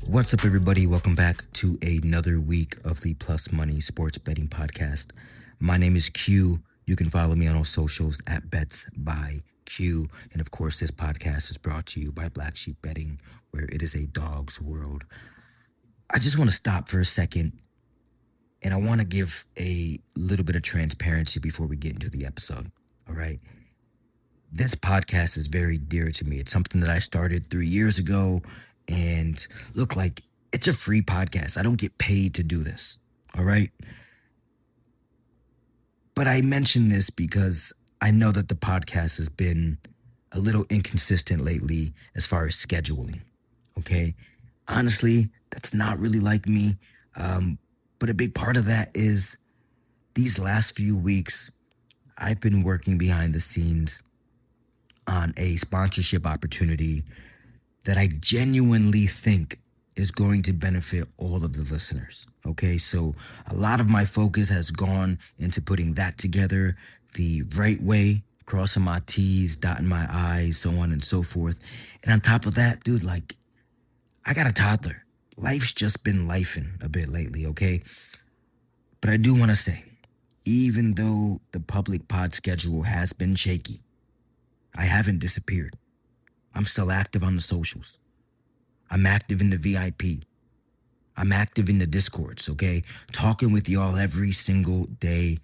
What's up, everybody? Welcome back to another week of the Plus Money Sports Betting Podcast. My name is Q. You can follow me on all socials at Bets by Q. And of course, this podcast is brought to you by Black Sheep Betting, where it is a dog's world. I just want to stop for a second, and I want to give a little bit of transparency before we get into the episode. All right. This podcast is very dear to me. It's something that I started 3 years ago. And look, like, it's a free podcast. I don't get paid to do this. All right. But I mention this because I know that the podcast has been a little inconsistent lately as far as scheduling. Okay. Honestly, that's not really like me. But a big part of that is these last few weeks, I've been working behind the scenes on a sponsorship opportunity that I genuinely think is going to benefit all of the listeners. Okay, so a lot of my focus has gone into putting that together the right way, crossing my T's, dotting my I's, so on and so forth. And on top of that, dude, like, I got a toddler. Life's just been lifing a bit lately, okay? But I do want to say, even though the public pod schedule has been shaky, I haven't disappeared. I'm still active on the socials. I'm active in the VIP. I'm active in the Discords, okay? Talking with y'all every single day.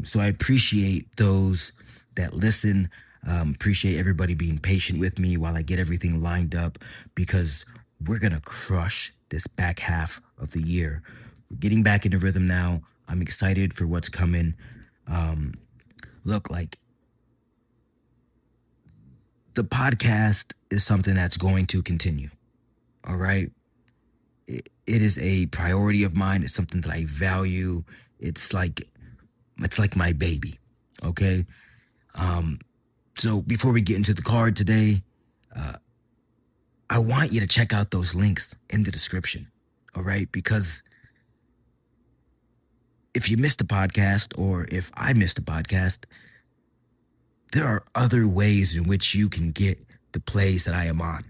So I appreciate those that listen. Appreciate everybody being patient with me while I get everything lined up, because we're going to crush this back half of the year. We're getting back into rhythm now. I'm excited for what's coming. Look, like, the podcast is something that's going to continue, all right? It is a priority of mine. It's something that I value. It's like my baby, okay? So before we get into the card today, I want you to check out those links in the description, all right? Because if you missed the podcast, or if I missed the podcast, there are other ways in which you can get the plays that I am on.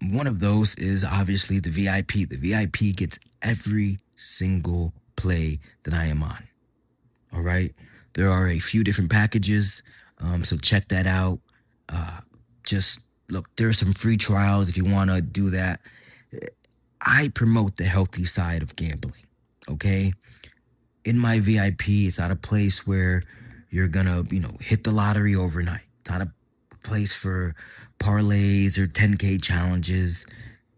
One of those is obviously the VIP. The VIP gets every single play that I am on. All right. There are a few different packages. So check that out. Just look, there's some free trials if you want to do that. I promote the healthy side of gambling. Okay. In my VIP, it's not a place where you're going to, hit the lottery overnight. It's not a place for parlays or 10K challenges.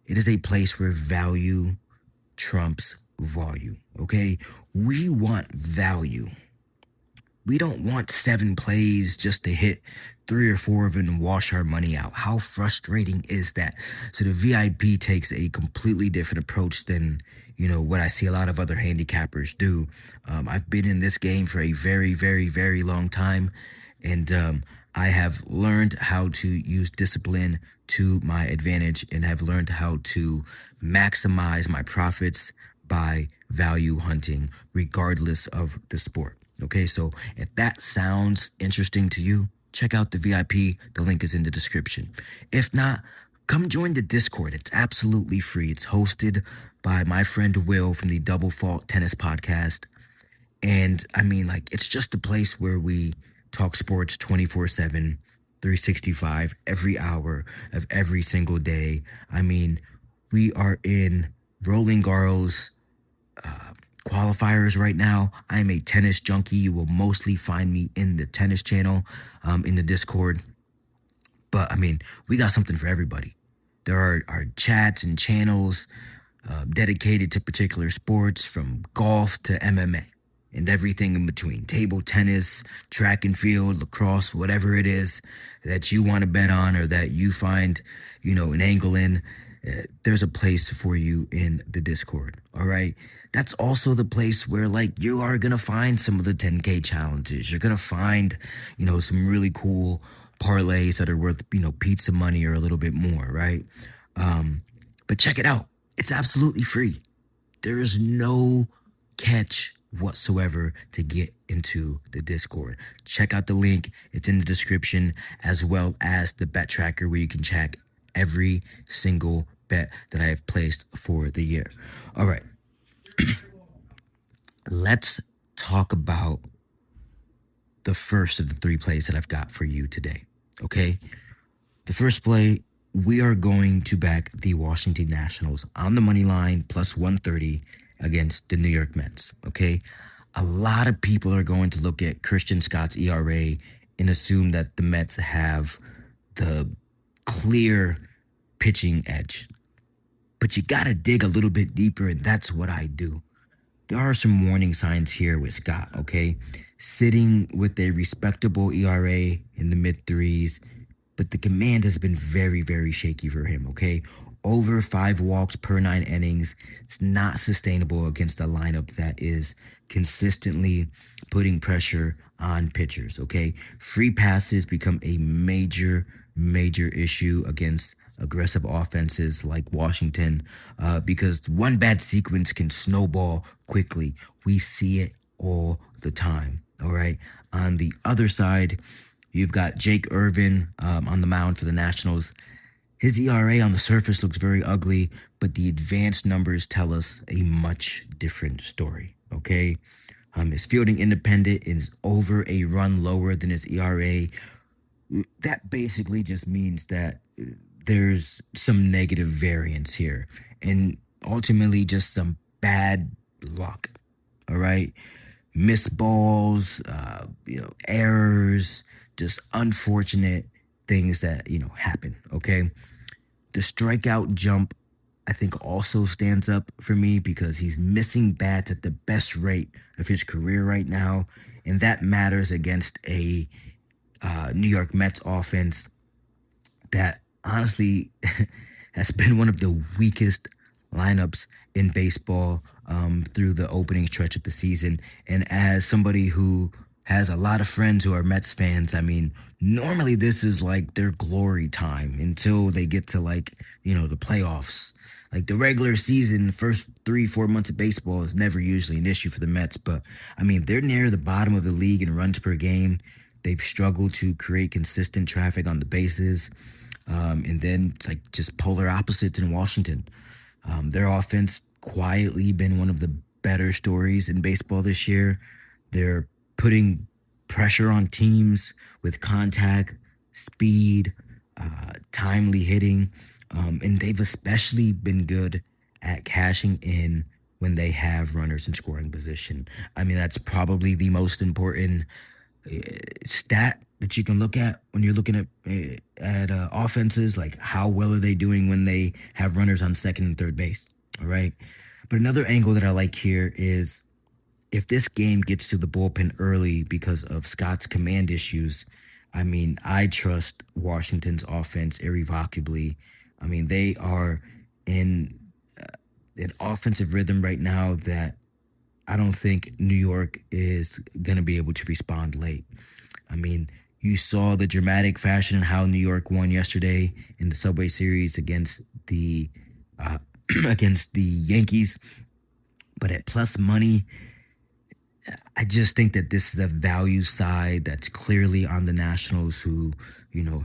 It is a place where value trumps volume, okay? We want value. We don't want 7 plays just to hit 3 or 4 of them and wash our money out. How frustrating is that? So the VIP takes a completely different approach than what I see a lot of other handicappers do. I've been in this game for a very, very, very long time, and I have learned how to use discipline to my advantage, and have learned how to maximize my profits by value hunting, regardless of the sport. Okay, so if that sounds interesting to you, check out the VIP. The link is in the description. If not, come join the Discord. It's absolutely free. It's hosted by my friend Will from the Double Fault Tennis Podcast. And I mean, like, it's just a place where we talk sports 24/7, 365, every hour of every single day. I mean, we are in Roland Garros qualifiers right now. I am a tennis junkie. You will mostly find me in the tennis channel, in the Discord. But I mean, we got something for everybody. There are chats and channels dedicated to particular sports, from golf to MMA and everything in between. Table tennis, track and field, lacrosse, whatever it is that you want to bet on, or that you find, an angle in. There's a place for you in the Discord, all right? That's also the place where, like, you are going to find some of the 10K challenges. You're going to find, some really cool parlays that are worth, pizza money or a little bit more, right? But check it out. It's absolutely free. There is no catch whatsoever to get into the Discord. Check out the link, it's in the description, as well as the bet tracker where you can check every single bet that I have placed for the year. All right, let's talk about the first of the three plays that I've got for you today. Okay, the first play, we are going to back the Washington Nationals on the money line plus 130 against the New York Mets. Okay, a lot of people are going to look at Christian Scott's ERA and assume that the Mets have the clear pitching edge. But you got to dig a little bit deeper, and that's what I do. There are some warning signs here with Scott, okay? Sitting with a respectable ERA in the mid threes, but the command has been very, very shaky for him, okay? Over 5 walks per 9 innings. It's not sustainable against a lineup that is consistently putting pressure on pitchers, okay? Free passes become a major, major issue against aggressive offenses like Washington because one bad sequence can snowball quickly. We see it all the time, all right? On the other side, you've got Jake Irvin on the mound for the Nationals. His ERA on the surface looks very ugly, but the advanced numbers tell us a much different story, okay? His fielding independent is over a run lower than his ERA. That basically just means that there's some negative variance here and ultimately just some bad luck, all right? Missed balls, errors, just unfortunate things that, happen, okay? The strikeout jump, I think, also stands up for me because he's missing bats at the best rate of his career right now, and that matters against a New York Mets offense that honestly has been one of the weakest lineups in baseball through the opening stretch of the season. And as somebody who has a lot of friends who are Mets fans, I mean, normally this is like their glory time until they get to the playoffs. Like the regular season, the first 3-4 months of baseball is never usually an issue for the Mets. But I mean, they're near the bottom of the league in runs per game. They've struggled to create consistent traffic on the bases. And then just polar opposites in Washington. Their offense quietly been one of the better stories in baseball this year. They're putting pressure on teams with contact, speed, timely hitting. And they've especially been good at cashing in when they have runners in scoring position. I mean, that's probably the most important stat that you can look at when you're looking at offenses, like how well are they doing when they have runners on second and third base, all right? But another angle that I like here is if this game gets to the bullpen early because of Scott's command issues, I mean, I trust Washington's offense irrevocably. I mean, they are in an offensive rhythm right now that I don't think New York is going to be able to respond late. I mean, you saw the dramatic fashion in how New York won yesterday in the Subway Series against the against the Yankees. But at plus money, I just think that this is a value side that's clearly on the Nationals who,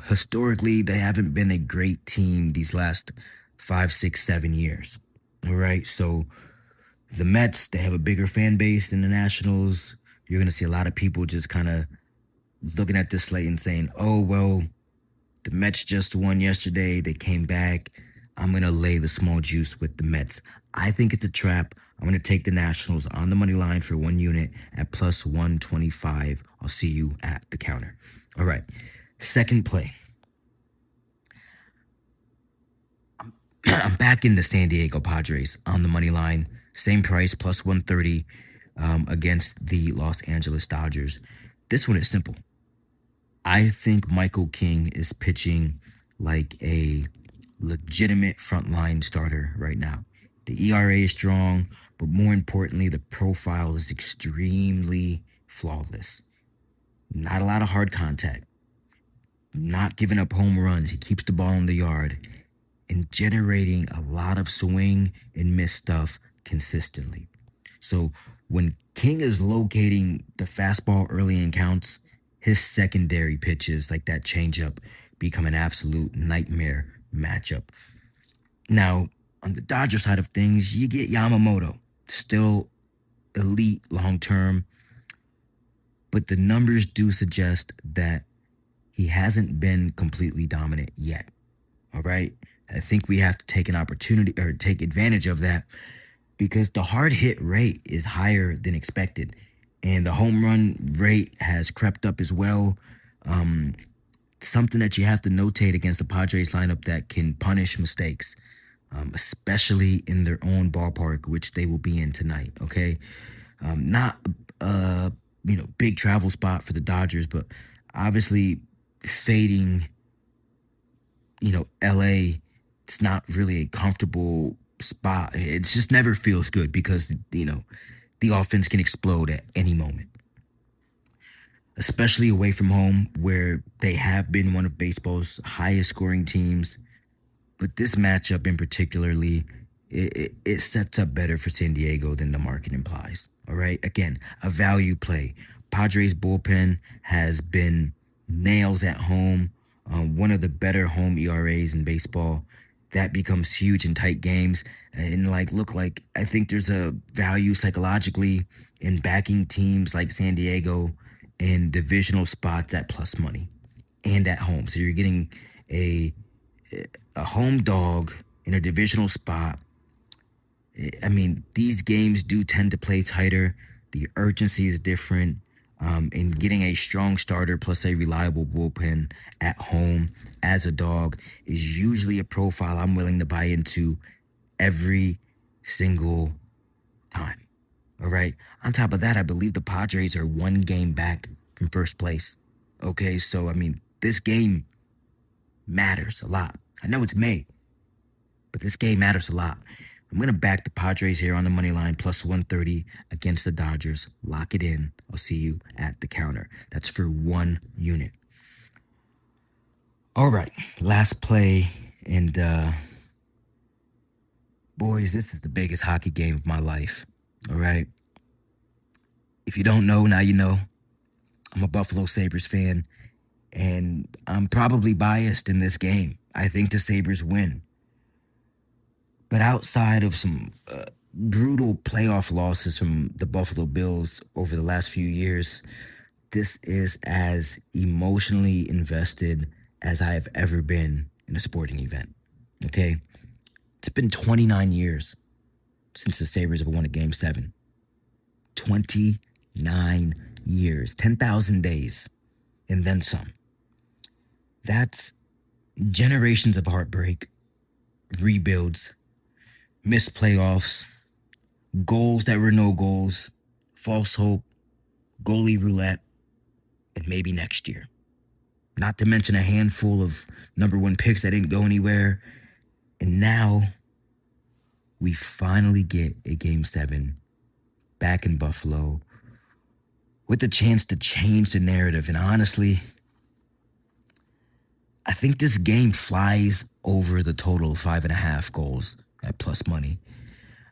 historically, they haven't been a great team these last 5, 6, 7 years. All right. So the Mets, they have a bigger fan base than the Nationals. You're going to see a lot of people just kind of looking at this slate and saying, oh, well, the Mets just won yesterday. They came back. I'm going to lay the small juice with the Mets. I think it's a trap. I'm going to take the Nationals on the money line for 1 unit at plus 125. I'll see you at the counter. All right. Second play. I'm back in the San Diego Padres on the money line. Same price, plus 130 against the Los Angeles Dodgers. This one is simple. I think Michael King is pitching like a legitimate frontline starter right now. The ERA is strong, but more importantly, the profile is extremely flawless. Not a lot of hard contact. Not giving up home runs. He keeps the ball in the yard and generating a lot of swing and miss stuff consistently. So when King is locating the fastball early in counts, his secondary pitches like that changeup become an absolute nightmare matchup. Now, on the Dodger side of things, you get Yamamoto, still elite long term, but the numbers do suggest that he hasn't been completely dominant yet. All right. I think we have to take an opportunity or take advantage of that because the hard hit rate is higher than expected. And the home run rate has crept up as well. Something that you have to notate against the Padres lineup that can punish mistakes, especially in their own ballpark, which they will be in tonight. Okay. Not big travel spot for the Dodgers, but obviously fading, LA, it's not really a comfortable spot. It just never feels good because, the offense can explode at any moment, especially away from home where they have been one of baseball's highest scoring teams. But this matchup in particularly, it sets up better for San Diego than the market implies. All right. Again, a value play. Padres bullpen has been nails at home. One of the better home ERAs in baseball. That becomes huge in tight games. And I think there's a value psychologically in backing teams like San Diego in divisional spots at plus money and at home. So you're getting a home dog in a divisional spot. I mean, these games do tend to play tighter. The urgency is different. And getting a strong starter plus a reliable bullpen at home as a dog is usually a profile I'm willing to buy into every single time. All right. On top of that, I believe the Padres are one game back from first place. Okay. So, this game matters a lot. I know it's May, but this game matters a lot. I'm going to back the Padres here on the money line plus 130 against the Dodgers. Lock it in. I'll see you at the counter. That's for 1 unit. All right. Last play. And, boys, this is the biggest hockey game of my life. All right. If you don't know, now you know. I'm a Buffalo Sabres fan, and I'm probably biased in this game. I think the Sabres win. But outside of some brutal playoff losses from the Buffalo Bills over the last few years, this is as emotionally invested as I have ever been in a sporting event. Okay? It's been 29 years since the Sabres have won a Game 7. 29 years. 10,000 days. And then some. That's generations of heartbreak, rebuilds, missed playoffs, goals that were no goals, false hope, goalie roulette, and maybe next year. Not to mention a handful of number 1 picks that didn't go anywhere. And now we finally get a Game 7 back in Buffalo with the chance to change the narrative. And honestly, I think this game flies over the total of 5.5 goals at plus money.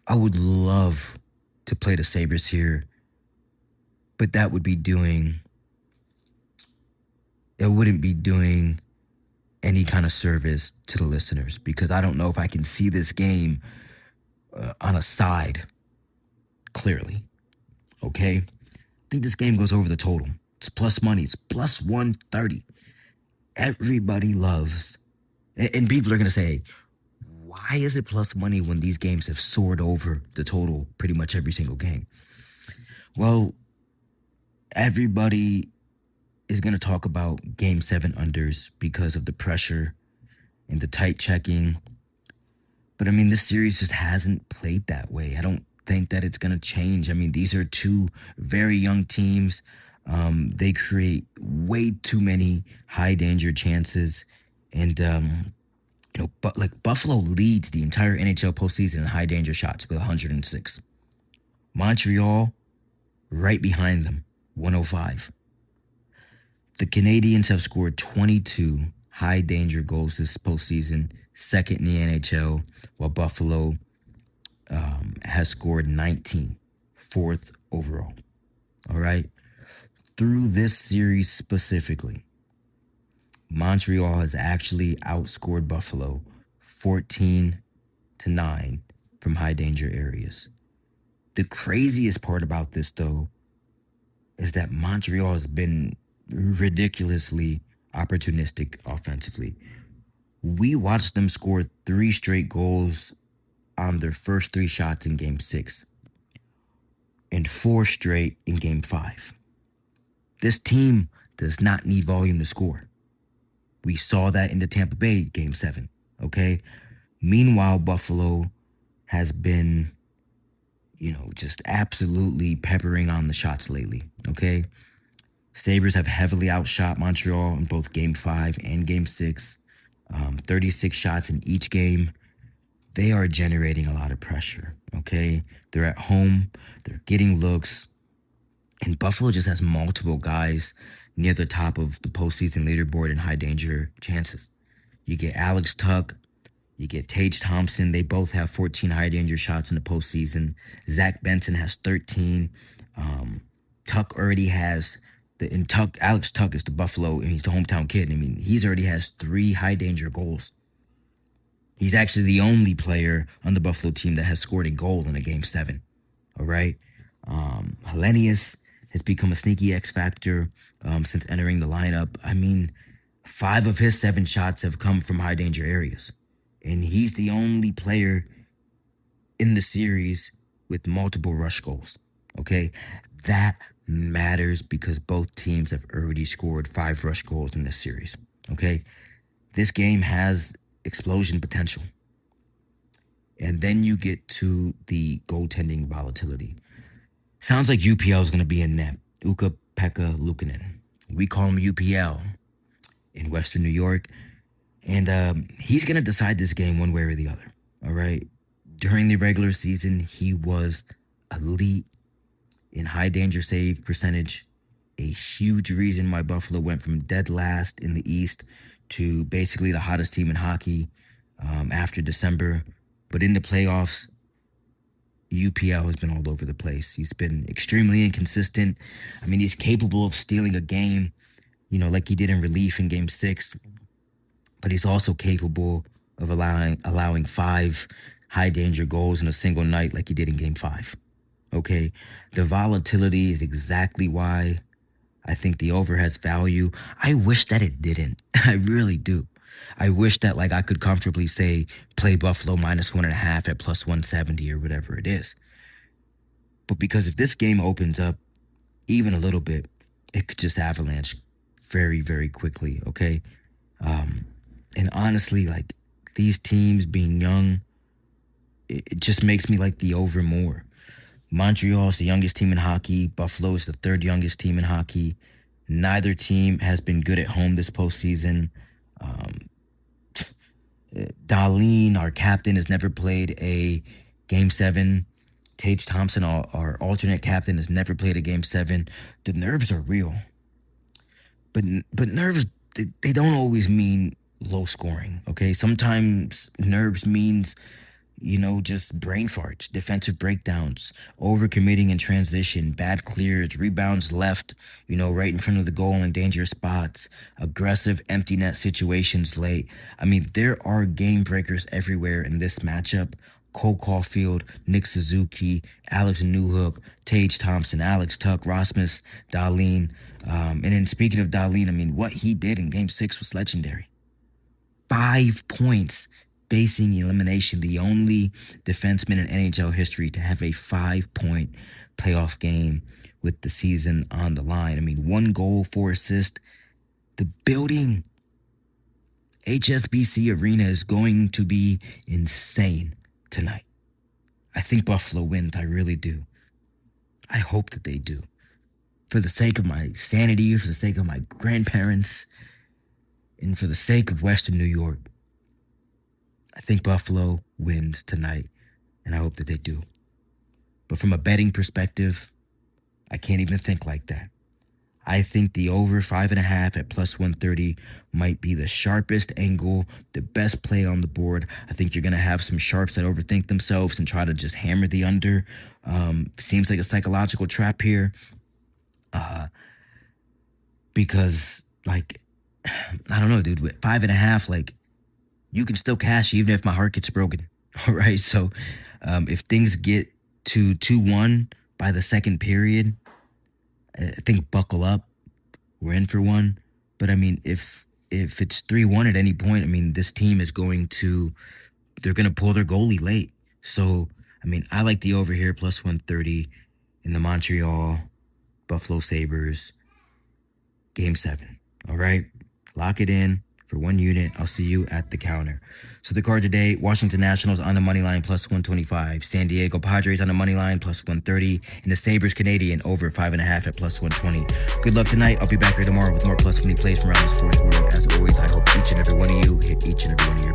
I would love to play the Sabres here, but it wouldn't be doing any kind of service to the listeners because I don't know if I can see this game on a side clearly. Okay? I think this game goes over the total. It's plus money. It's plus 130. Everybody loves, and people are going to say, why is it plus money when these games have soared over the total pretty much every single game? Well, everybody is going to talk about Game 7 unders because of the pressure and the tight checking. But this series just hasn't played that way. I don't think that it's going to change. These are 2 very young teams. They create way too many high danger chances. And, but Buffalo leads the entire NHL postseason in high danger shots with 106. Montreal, right behind them, 105. The Canadiens have scored 22 high danger goals this postseason, second in the NHL, while Buffalo has scored 19, fourth overall. All right. Through this series specifically, Montreal has actually outscored Buffalo 14-9 from high danger areas. The craziest part about this, though, is that Montreal has been ridiculously opportunistic offensively. We watched them score 3 straight goals on their first 3 shots in Game 6 and 4 straight in Game 5. This team does not need volume to score. We saw that in the Tampa Bay Game 7, okay? Meanwhile, Buffalo has been, just absolutely peppering on the shots lately, okay? Sabres have heavily outshot Montreal in both Game 5 and Game 6. 36 shots in each game. They are generating a lot of pressure, okay? They're at home. They're getting looks. And Buffalo just has multiple guys near the top of the postseason leaderboard in high danger chances. You get Alex Tuch. You get Tage Thompson. They both have 14 high danger shots in the postseason. Zach Benson has 13. Tuch already has Alex Tuch is the Buffalo, and he's the hometown kid. I mean, he's already has 3 high danger goals. He's actually the only player on the Buffalo team that has scored a goal in a Game 7. All right. Hellenius has become a sneaky X factor since entering the lineup. I mean, 5 of his 7 shots have come from high danger areas. And he's the only player in the series with multiple rush goals. Okay. That matters because both teams have already scored 5 rush goals in this series. Okay. This game has explosion potential. And then you get to the goaltending volatility. Sounds like UPL is going to be in net. Ukko-Pekka Luukkonen. We call him UPL in Western New York. And he's going to decide this game one way or the other. All right. During the regular season, he was elite in high danger save percentage. A huge reason why Buffalo went from dead last in the East to basically the hottest team in hockey after December. But in the playoffs, UPL has been all over the place. He's been extremely inconsistent. I mean, he's capable of stealing a game, like he did in relief in Game 6. But he's also capable of allowing 5 high danger goals in a single night like he did in Game 5. Okay? The volatility is exactly why I think the over has value. I wish that it didn't. I really do. I wish that I could comfortably say play Buffalo -1.5 at +170 or whatever it is. But because if this game opens up even a little bit, it could just avalanche very, very quickly, okay? And honestly, these teams being young, it just makes me like the over more. Montreal is the youngest team in hockey. Buffalo is the 3rd youngest team in hockey. Neither team has been good at home this postseason. Dahlin, our captain, has never played a Game 7. Tage Thompson, our alternate captain, has never played a Game 7. The nerves are real. But nerves, they don't always mean low scoring, okay? Sometimes nerves means, just brain farts, defensive breakdowns, overcommitting in transition, bad clears, rebounds left, right in front of the goal in dangerous spots, aggressive empty net situations late. I mean, there are game breakers everywhere in this matchup. Cole Caulfield, Nick Suzuki, Alex Newhook, Tage Thompson, Alex Tuch, Rasmus Dahlin. And then speaking of Dahlin, I mean, what he did in Game 6 was legendary. 5 points facing elimination, the only defenseman in NHL history to have a 5-point playoff game with the season on the line. I mean, 1 goal, 4 assists. The building, HSBC Arena, is going to be insane tonight. I think Buffalo wins. I really do. I hope that they do. For the sake of my sanity, for the sake of my grandparents, and for the sake of Western New York, I think Buffalo wins tonight, and I hope that they do. But from a betting perspective, I can't even think like that. I think the over 5.5 at plus 130 might be the sharpest angle, the best play on the board. I think you're going to have some sharps that overthink themselves and try to just hammer the under. Seems like a psychological trap here, because, like, I don't know, dude, with 5.5, like, you can still cash even if my heart gets broken. All right. So if things get to 2-1 by the second period, I think buckle up. We're in for one. But I mean, if it's 3-1 at any point, I mean, this team is they're going to pull their goalie late. So, I mean, I like the over here plus 130 in the Montreal Buffalo Sabres game 7. All right. Lock it in for 1 unit. I'll see you at the counter. So the card today, Washington Nationals on the money line plus 125. San Diego Padres on the money line plus 130. And the Sabres Canadian over 5.5 at plus 120. Good luck tonight. I'll be back here tomorrow with more plus money plays from around the sports world. As always, I hope each and every one of you hit each and every one of your